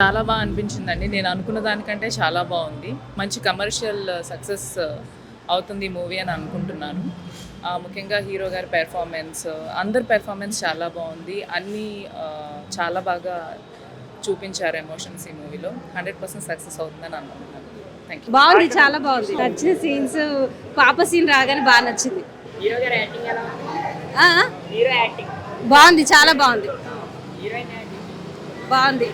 చాలా బాగా అనిపించిందండి. నేను అనుకున్న దానికంటే చాలా బాగుంది. మంచి కమర్షియల్ సక్సెస్ అవుతుంది ఈ మూవీ అని అనుకుంటున్నాను. ముఖ్యంగా హీరో గారి పెర్ఫార్మెన్స్, అందరి పెర్ఫార్మెన్స్ చాలా బాగుంది. అన్నీ చాలా బాగా చూపించారు ఎమోషన్స్ ఈ మూవీలో. 100% సక్సెస్ అవుతుందని అనుకుంటున్నాను. Thank you. బాగుంది, చాలా బాగుంది. నచ్చిన సీన్స్, పాప సీన్ రాగానే బాగా నచ్చింది. హీరో గారి యాక్టింగ్ ఎలా ఉంది? ఆ? హీరో యాక్టింగ్, బాగుంది, చాలా బాగుంది. హీరోయిన్ యాక్టింగ్ బాగుంది,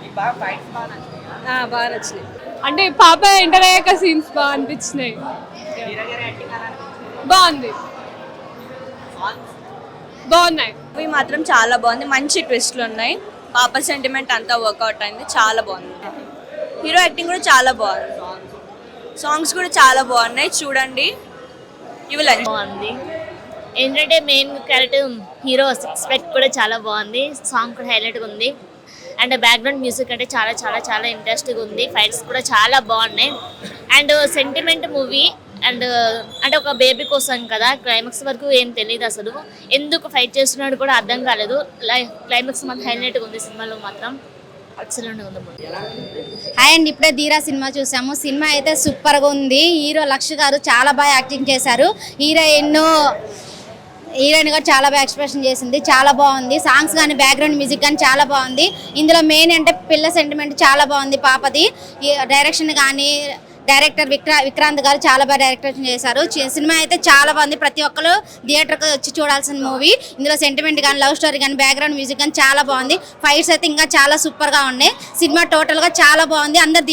మీకు బాగా ఫైట్స్ బాగా నచ్చాయా? బాగా నచ్చినాయి. అంటే పాప ఎంటర్ అయ్యాక సీన్స్ బాగా అనిపించినాయి. హీరో గారి యాక్టింగ్ ఎలా అనిపించింది? బాగుంది, సాంగ్స్ బాగున్నాయి. మూవీ మాత్రం చాలా బాగుంది. మంచి ట్విస్ట్లు ఉన్నాయి. పాప సెంటిమెంట్ అంతా వర్కౌట్ అయింది. చాలా బాగుంది. హీరో యాక్టింగ్ కూడా చాలా బాగుంది. సాంగ్స్ కూడా చాలా బాగున్నాయి. చూడండి, ఇవి బాగుంది. ఏంటంటే main character hero six pack కూడా చాలా బాగుంది. సాంగ్ కూడా హైలైట్గా ఉంది. అండ్ బ్యాక్గ్రౌండ్ మ్యూజిక్ అంటే చాలా చాలా చాలా ఇంట్రెస్టింగ్ ఉంది. ఫైట్స్ కూడా చాలా బాగున్నాయి. And sentiment movie. అండ్ అంటే ఒక బేబీ కోసం కదా, క్లైమాక్స్ వరకు ఏం తెలియదు అసలు. ఎందుకు ఫైట్ చేస్తున్నాడు కూడా అర్థం కాలేదు. క్లైమాక్స్ మాత్రం హైలైట్గా ఉంది. సినిమాలో మాత్రం ఎక్సలెంట్ ఉంది మూవీ. హాయ్ అండి, ఇప్పుడే ధీరా సినిమా చూసాము. సినిమా అయితే సూపర్గా ఉంది. హీరో లక్ష గారు చాలా బాగా యాక్టింగ్ చేశారు. హీరోయిన్ గారు చాలా బాగా ఎక్స్ప్రెషన్ చేసింది. చాలా బాగుంది. సాంగ్స్ కానీ బ్యాక్గ్రౌండ్ మ్యూజిక్ కానీ చాలా బాగుంది. ఇందులో మెయిన్ అంటే పిల్ల సెంటిమెంట్ చాలా బాగుంది పాపది. డైరెక్షన్ కానీ డైరెక్టర్ విక్రాంత్ గారు చాలా బాగా డైరెక్షన్ చేశారు. సినిమా అయితే చాలా బాగుంది. ప్రతి ఒక్కరు థియేటర్కి వచ్చి చూడాల్సిన మూవీ. ఇందులో సెంటిమెంట్ కానీ లవ్ స్టోరీ కానీ బ్యాక్గ్రౌండ్ మ్యూజిక్ కానీ చాలా బాగుంది. ఫైట్స్ అయితే ఇంకా చాలా సూపర్గా ఉన్నాయి. సినిమా టోటల్గా చాలా బాగుంది. అందరు